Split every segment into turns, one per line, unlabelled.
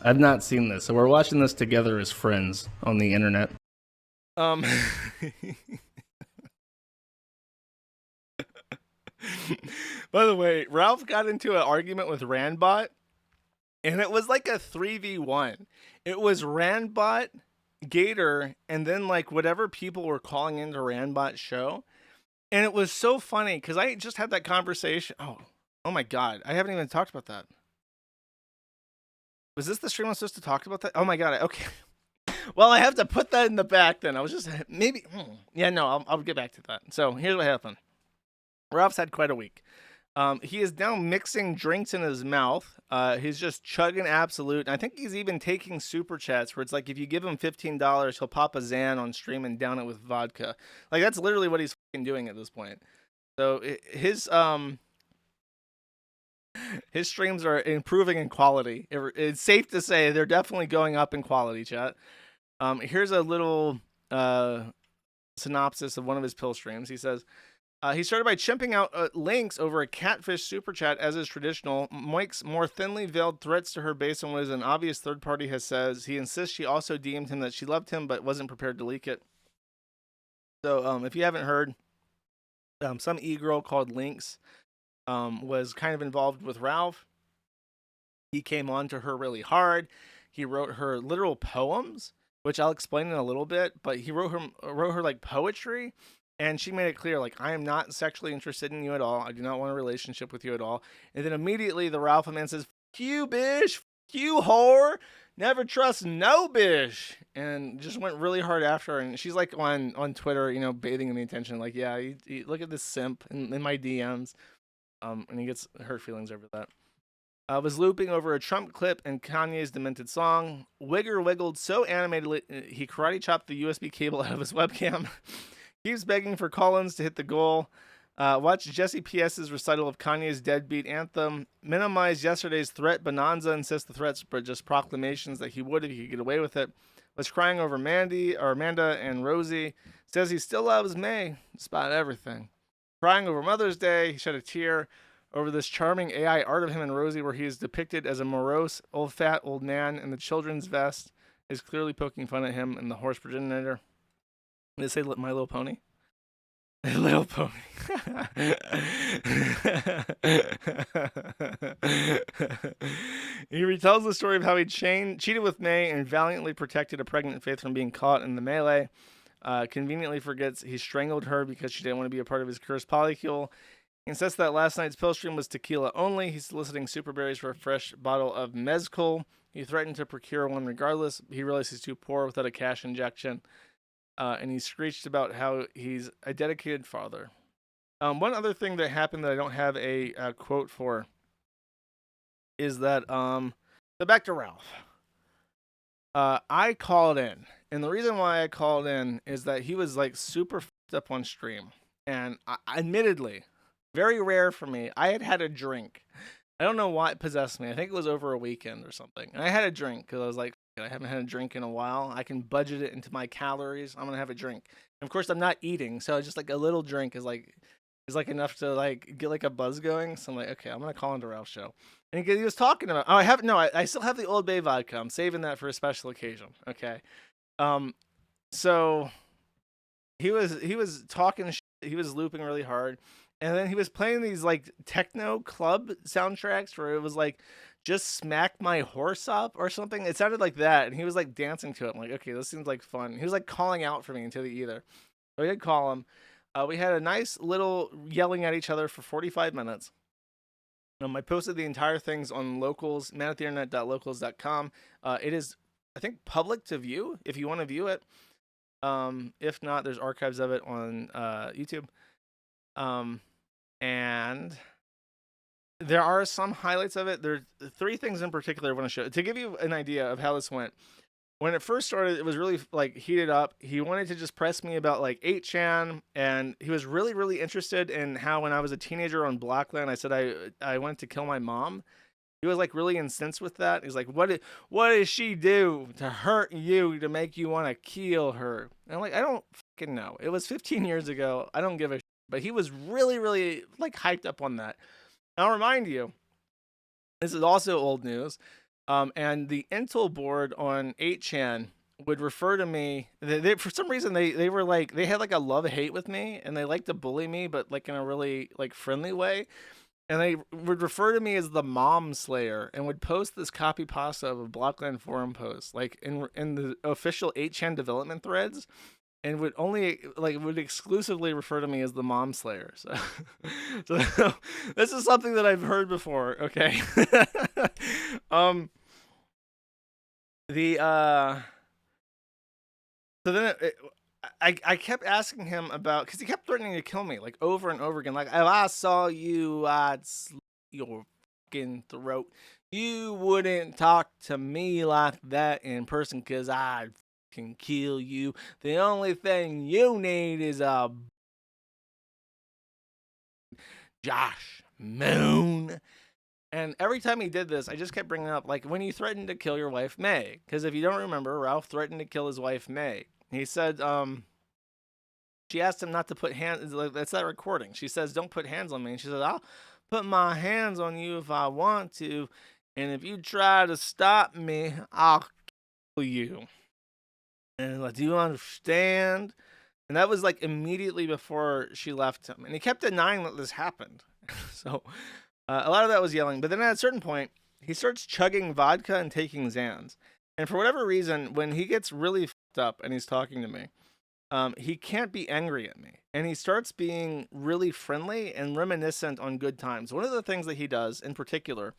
I've not seen this, so we're watching this together as friends on the internet.
Um, by the way, Ralph got into an argument with Randbot, and it was like a 3v1. It was Randbot, Gator, and then like whatever people were calling into Randbot's show. And it was so funny because I just had that conversation. Oh my God. I haven't even talked about that. Was this the stream I was supposed to talk about that? Oh my God. Okay. Well, I have to put that in the back then. I was just maybe. Yeah, no, I'll get back to that. So here's what happened. Ralph's had quite a week. He is now mixing drinks in his mouth. He's just chugging Absolute. And I think he's even taking super chats where it's like if you give him $15, he'll pop a Xan on stream and down it with vodka. Like that's literally what he's fucking doing at this point. So his streams are improving in quality. It's safe to say they're definitely going up in quality, chat. Here's a little synopsis of one of his pill streams. He says, he started by chimping out links over a catfish super chat, as is traditional. Moik's more thinly veiled threats to her based on what an obvious third party has says. He insists she also DM'd him that she loved him but wasn't prepared to leak it. So if you haven't heard, some e-girl called Lynx was kind of involved with Ralph. He came on to her really hard. He wrote her literal poems, which I'll explain in a little bit, but he wrote her like poetry. And she made it clear, like, I am not sexually interested in you at all. I do not want a relationship with you at all. And then immediately the Ralph man says, "Fuck you, bish. Fuck you, whore. Never trust no bish." And just went really hard after her. And she's like on Twitter, bathing in the attention. Like, yeah, look at this simp in my DMs. And he gets hurt feelings over that. Was looping over a Trump clip and Kanye's demented song. Wigger wiggled so animatedly, he karate chopped the USB cable out of his webcam. Keeps begging for Collins to hit the goal. Watch Jesse P.S.'s recital of Kanye's deadbeat anthem. Minimize yesterday's threat bonanza. Insists the threats were just proclamations that he would if he could get away with it. Was crying over Amanda and Rosie. Says he still loves May, despite everything. Crying over Mother's Day. He shed a tear over this charming AI art of him and Rosie where he is depicted as a morose, fat old man in the children's vest is clearly poking fun at him and the horse progenitor. Did they say My Little Pony? Little Pony. He retells the story of how he cheated with May and valiantly protected a pregnant Faith from being caught in the melee. Conveniently forgets he strangled her because she didn't want to be a part of his cursed polycule. He insists that last night's pill stream was tequila only. He's soliciting super berries for a fresh bottle of mezcal. He threatened to procure one regardless. He realized he's too poor without a cash injection. And he screeched about how he's a dedicated father. One other thing that happened that I don't have a quote for is that, so back to Ralph. I called in, and the reason why I called in is that he was like super f***ed up on stream. And admittedly, very rare for me, I had a drink. I don't know what possessed me. I think it was over a weekend or something. And I had a drink because I was like, I haven't had a drink in a while. I can budget it into my calories. I'm going to have a drink. And of course, I'm not eating. So just like a little drink is like enough to like get like a buzz going. So I'm like, okay, I'm going to call into Ralph's show. And he was talking about, I still have the Old Bay vodka. I'm saving that for a special occasion. Okay. So he was talking, he was looping really hard. And then he was playing these like techno club soundtracks where it was like, just smack my horse up or something. It sounded like that. And he was like dancing to it. I'm like, okay, this seems like fun. He was like calling out for me until the either. So I did call him. We had a nice little yelling at each other for 45 minutes. I posted the entire things on locals, manattheinternet.locals.com. It is, I think, public to view if you want to view it. If not, there's archives of it on YouTube. And there are some highlights of it. There are three things in particular I want to show to give you an idea of how this went. When it first started, it was really like heated up. He wanted to just press me about like 8chan, and he was really, really interested in how when I was a teenager on Blockland, I said I wanted to kill my mom. He was like really incensed with that. He's like, what did she do to hurt you to make you want to kill her? And I'm like, I don't fucking know. It was 15 years ago. I don't give a shit. But he was really, really like hyped up on that. I'll remind you, this is also old news. And the Intel board on 8chan would refer to me. For some reason they were like they had like a love hate with me, and they liked to bully me, but like in a really like friendly way. And they would refer to me as the Mom Slayer, and would post this copy pasta of a Blockland forum post, like in the official 8chan development threads, and would only like would exclusively refer to me as the Mom Slayer. So, so this is something that I've heard before. Okay. um. The So then I kept asking him about, because he kept threatening to kill me like over and over again. Like, if I saw you, I'd slit your fucking throat. You wouldn't talk to me like that in person, because I'd fucking kill you. The only thing you need is a Josh Moon. And every time he did this, I just kept bringing up, like, when you threatened to kill your wife, May. Because if you don't remember, Ralph threatened to kill his wife, May. He said, she asked him not to put hands. That's that recording. She says, "Don't put hands on me." And she says, "I'll put my hands on you if I want to, and if you try to stop me, I'll kill you." And like, do you understand? And that was like immediately before she left him, and he kept denying that this happened. So a lot of that was yelling. But then at a certain point, he starts chugging vodka and taking Xans. And for whatever reason, when he gets really fucked up and he's talking to me, he can't be angry at me. And he starts being really friendly and reminiscent on good times. One of the things that he does in particular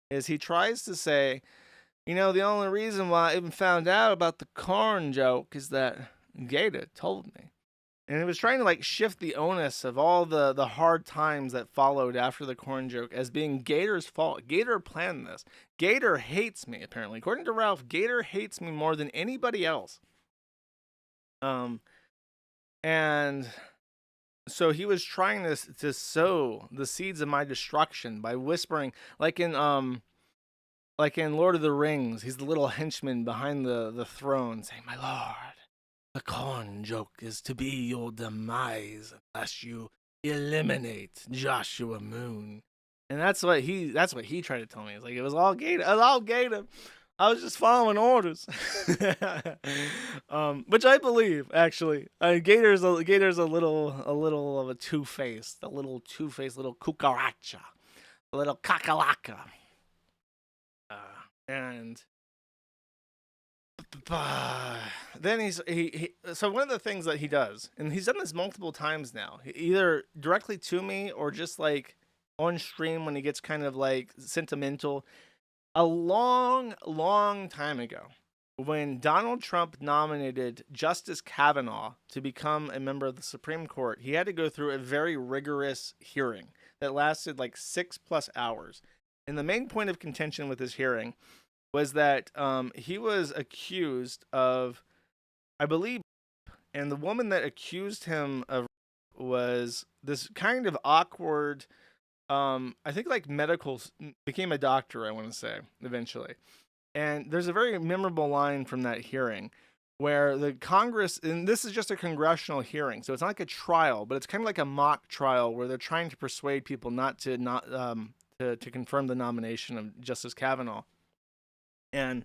is he tries to say, you know, the only reason why I even found out about the corn joke is that Gator told me. And it was trying to like shift the onus of all the hard times that followed after the corn joke as being Gator's fault. Gator planned this. Gator hates me, apparently. According to Ralph, Gator hates me more than anybody else. And so he was trying to sow the seeds of my destruction by whispering, like in Lord of the Rings. He's the little henchman behind the throne, saying, "My lord, the corn joke is to be your demise unless you eliminate Joshua Moon." And that's what he tried to tell me. It's like it was all Gator. It was all Gator. I was just following orders. Which I believe, actually. Gator's a little of a two-faced, little cucaracha, a little kakalaka. And then so one of the things that he does, and he's done this multiple times now, either directly to me or just like on stream when he gets kind of like sentimental. A long, long time ago, when Donald Trump nominated Justice Kavanaugh to become a member of the Supreme Court, he had to go through a very rigorous hearing that lasted like 6+ hours. And the main point of contention with this hearing was that he was accused of, I believe, and the woman that accused him of was this kind of awkward, I think like became a doctor, I want to say, eventually. And there's a very memorable line from that hearing where the Congress, and this is just a congressional hearing, so it's not like a trial, but it's kind of like a mock trial where they're trying to persuade people to confirm the nomination of Justice Kavanaugh. And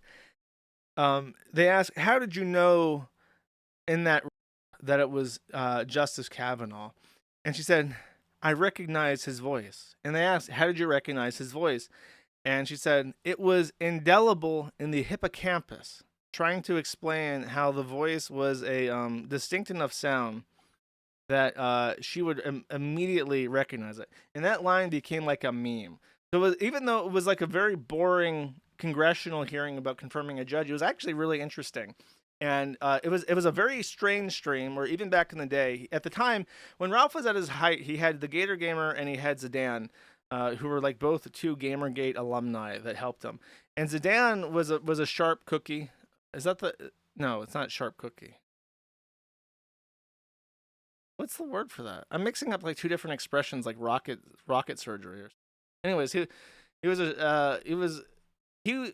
they ask, "How did you know in that it was Justice Kavanaugh?" And she said, "I recognize his voice." And they asked, "How did you recognize his voice?" And she said, "It was indelible in the hippocampus," trying to explain how the voice was a distinct enough sound that she would immediately recognize it. And that line became like a meme. So even though it was like a very boring congressional hearing about confirming a judge, it was actually really interesting. And it was a very strange stream where even back in the day, at the time when Ralph was at his height, he had the Gator Gamer and he had Zidane, who were like both two Gamergate alumni that helped him. And Zidane was a sharp cookie. Is that the No, it's not sharp cookie. What's the word for that? I'm mixing up like two different expressions, like rocket surgery. Anyways, he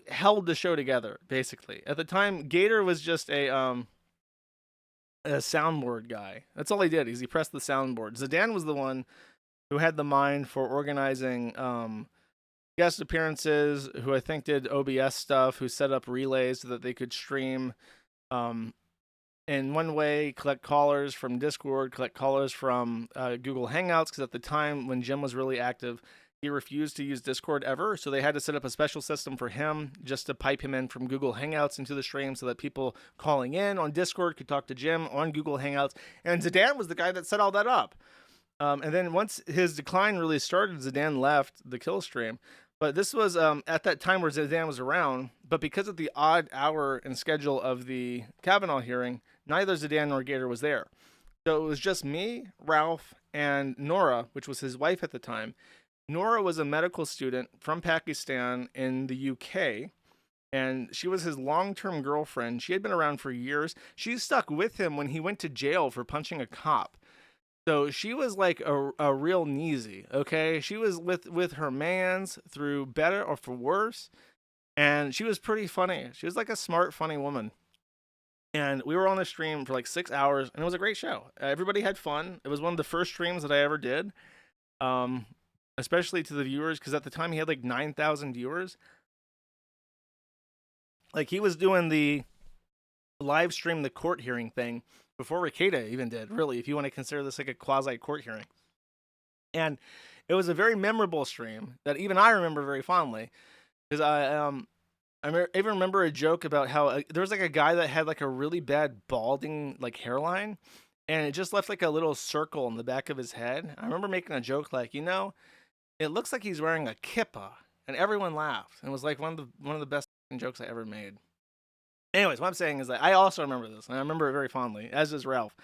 held the show together basically. At the time, Gator was just a soundboard guy. That's all he did. Is he pressed the soundboard. Zidane was the one who had the mind for organizing guest appearances who I think did OBS stuff, who set up relays so that they could stream um, in one way, collect callers from Discord, collect callers from Google Hangouts, because at the time when Jim was really active, he refused to use Discord ever. So they had to set up a special system for him just to pipe him in from Google Hangouts into the stream so that people calling in on Discord could talk to Jim on Google Hangouts. And Zidane was the guy that set all that up. And then once his decline really started, Zidane left the Killstream. But this was at that time where Zidane was around. But because of the odd hour and schedule of the Kavanaugh hearing, neither Zidane nor Gator was there. So it was just me, Ralph, and Nora, which was his wife at the time. Nora was a medical student from Pakistan in the UK, and she was his long-term girlfriend. She had been around for years. She stuck with him when he went to jail for punching a cop. So she was like a real kneesy, okay? She was with her mans through better or for worse, and she was pretty funny. She was like a smart, funny woman. And we were on a stream for like 6 hours, and it was a great show. Everybody had fun. It was one of the first streams that I ever did, um, especially to the viewers, because at the time he had like 9,000 viewers. Like he was doing the live stream the court hearing thing before Ricada even did, really, if you want to consider this like a quasi court hearing. And it was a very memorable stream that even I remember very fondly, because I even remember a joke about how there was like a guy that had like a really bad balding like hairline, and it just left like a little circle in the back of his head. I remember making a joke like, it looks like he's wearing a kippa, and everyone laughed. And it was like one of the best jokes I ever made. Anyways, what I'm saying is that I also remember this, and I remember it very fondly, as does Ralph.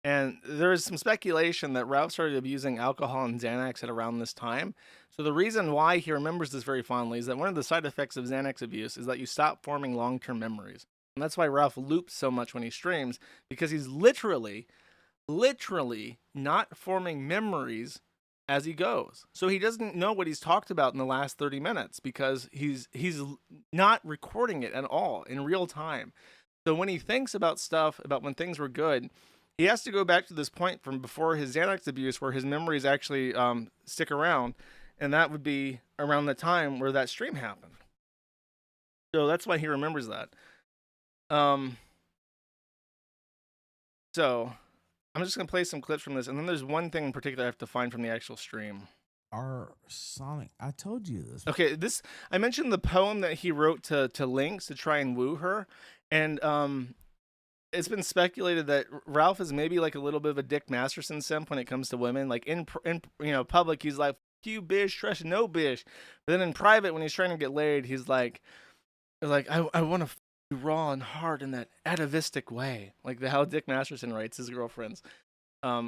And there is some speculation that Ralph started abusing alcohol and Xanax at around this time. So the reason why he remembers this very fondly is that one of the side effects of Xanax abuse is that you stop forming long-term memories. And that's why Ralph loops so much when he streams, because he's literally not forming memories as he goes. So he doesn't know what he's talked about in the last 30 minutes because he's not recording it at all in real time. So when he thinks about stuff about when things were good, he has to go back to this point from before his Xanax abuse where his memories actually stick around, and that would be around the time where that stream happened. So that's why he remembers that. So I'm just gonna play some clips from this, and then there's one thing in particular I have to find from the actual stream.
Our Sonic, I told you this.
Okay, this I mentioned the poem that he wrote to Lynx to try and woo her, and it's been speculated that Ralph is maybe like a little bit of a Dick Masterson simp when it comes to women. Like in public, he's like, "You bitch, trust no bitch," but then in private, when he's trying to get laid, he's like, I want to you raw and hard in that atavistic way, like how Dick Masterson writes his girlfriends.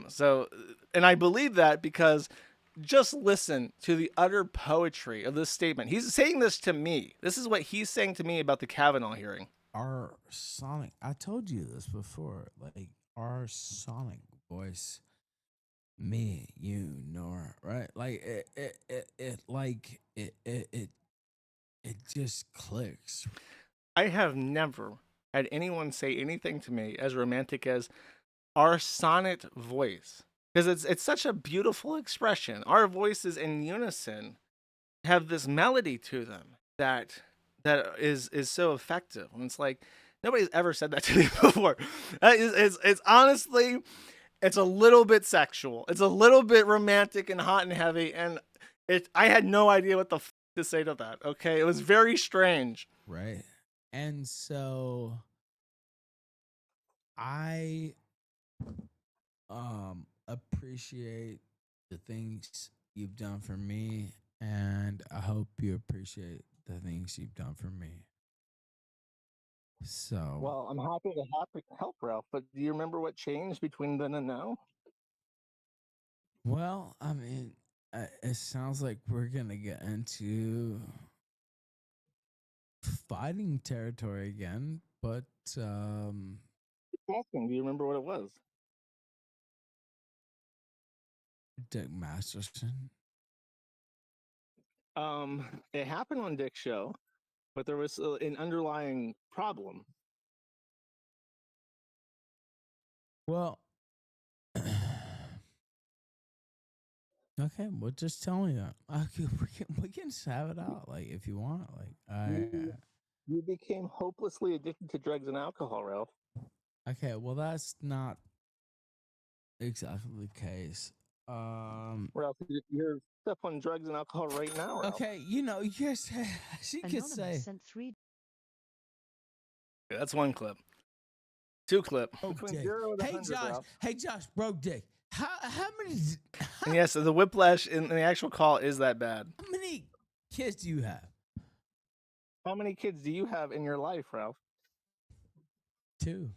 So, and I believe that because just listen to the utter poetry of this statement. He's saying this to me. This is what he's saying to me about the Kavanaugh hearing.
Our Sonic, I told you this before. Like our Sonic voice, me, you, Nora, right? Like it just clicks.
I have never had anyone say anything to me as romantic as our sonnet voice, because it's such a beautiful expression. Our voices in unison have this melody to them that is so effective. And it's like nobody's ever said that to me before. It's honestly, it's a little bit sexual. It's a little bit romantic and hot and heavy, and I had no idea what the to say to that. Okay, it was very strange.
Right. And so I appreciate the things you've done for me, and I hope you appreciate the things you've done for me. So
Well, I'm happy to help Ralph, but do you remember what changed between then and now?
well, I mean, it sounds like we're gonna get into fighting territory again, but
Asking, do you remember what it was?
Dick Masterson.
It happened on Dick's show, but there was an underlying problem.
Well, Okay, well, just tell me that. Okay, we can just have it out, like if you want.
You became hopelessly addicted to drugs and alcohol, Ralph.
Okay, well, that's not exactly the case.
Ralph, you're stuck on drugs and alcohol right now, Ralph.
Okay, yes, she could
Anonymous
say.
sent $3.
Yeah, that's one clip. Two clip.
Broke
Between
dick.
0 and
Hey
100,
Josh,
Ralph.
broke dick. How many
And yes, the whiplash in the actual call is that bad.
how many kids do you have?
How many kids do you have in your life, Ralph?
2.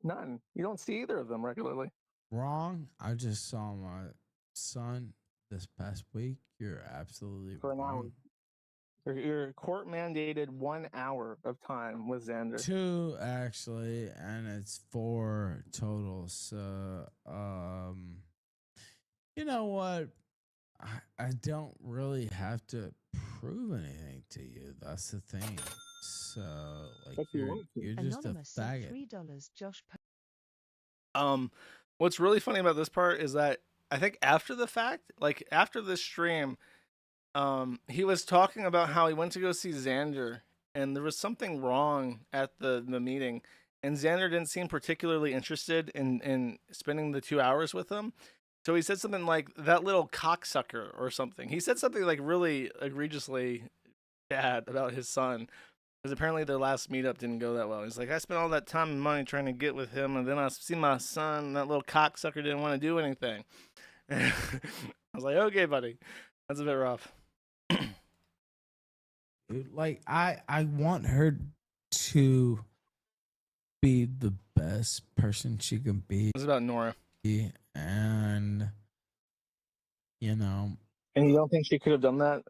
None. You don't see either of them regularly.
Wrong. I just saw my son this past week. You're absolutely
For an hour.
wrong.
Your court mandated 1 hour of time with Xander.
2 actually, and it's 4 total. So, you know what? I don't really have to prove anything to you. That's the thing. So, like,
If you want to.
you're just
Anonymous
a
sent
faggot.
$3. Josh.
What's really funny about this part is that I think after the fact, like after this stream, he was talking about how he went to go see Xander and there was something wrong at the meeting, and Xander didn't seem particularly interested in spending the 2 hours with him. So he said something like that little cocksucker or something. He said something like really egregiously bad about his son. Because apparently their last meetup didn't go that well. He's like, I spent all that time and money trying to get with him, and then I see my son, and that little cocksucker didn't want to do anything. I was like, okay, buddy. That's a bit rough.
Like, I want her to be the best person she can be,
This is about Nora.
and you know,
And you don't think she could have done that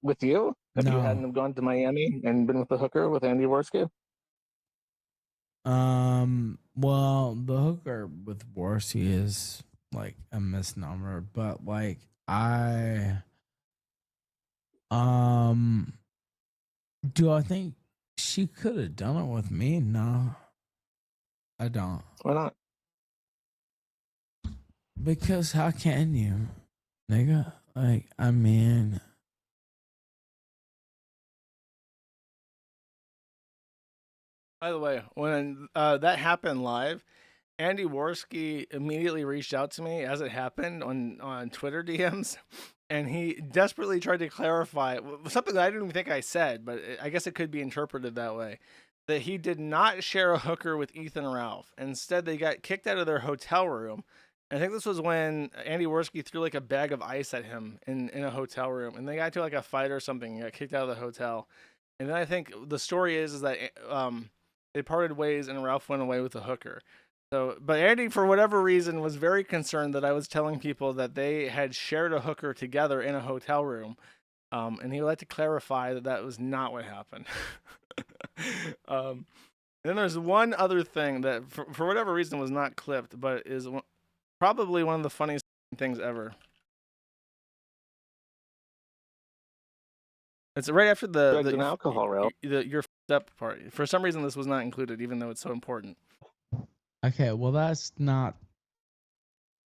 with you if you hadn't
no.
have gone to Miami and been with the hooker with Andy Worski?
Well, the hooker with Warsi is like a misnomer, but like do I think she could have done it with me? No, I don't.
Why not?
Because how can you, nigga? Like, I mean,
By the way, when that happened live, Andy Worski immediately reached out to me as it happened on Twitter DMs, and he desperately tried to clarify something that I didn't even think I said, but I guess it could be interpreted that way. That he did not share a hooker with Ethan Ralph. Instead, they got kicked out of their hotel room. I think this was when Andy Worski threw like a bag of ice at him in a hotel room, and they got into like a fight or something and got kicked out of the hotel. And then I think the story is that they parted ways and Ralph went away with the hooker. So, but Andy, for whatever reason, was very concerned that I was telling people that they had shared a hooker together in a hotel room. And he would like to clarify that that was not what happened. Then there's one other thing that, for whatever reason, was not clipped, but is probably one of the funniest things ever. It's right after
Drugs and alcohol, Ralph.
your up part. For some reason, this was not included, even though it's so important.
okay, well, that's not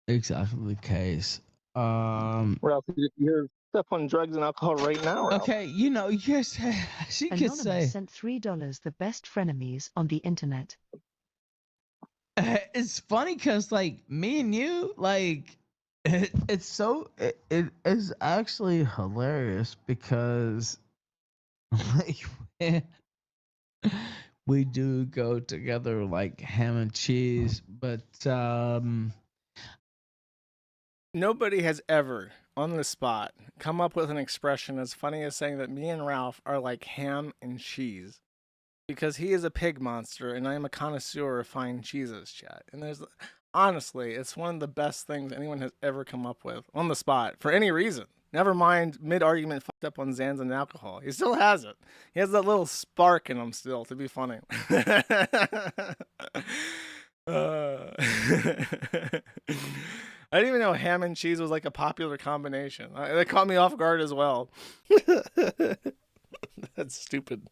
exactly the case.
Ralph, you're stuck on drugs and alcohol right now, Ralph.
Okay, yes, she could
Anonymous
say.
sent $3. The best frenemies on the internet.
It's funny because, like, me and you, like, it is actually hilarious because, like, we do go together like ham and cheese, but
Nobody has ever, on the spot, come up with an expression as funny as saying that me and Ralph are like ham and cheese. Because he is a pig monster and I am a connoisseur of fine cheeses, chat. And honestly, it's one of the best things anyone has ever come up with on the spot for any reason. Never mind mid-argument fucked up on Xans and alcohol. He still has it. He has that little spark in him still to be funny. I didn't even know ham and cheese was like a popular combination. That caught me off guard as well. That's stupid.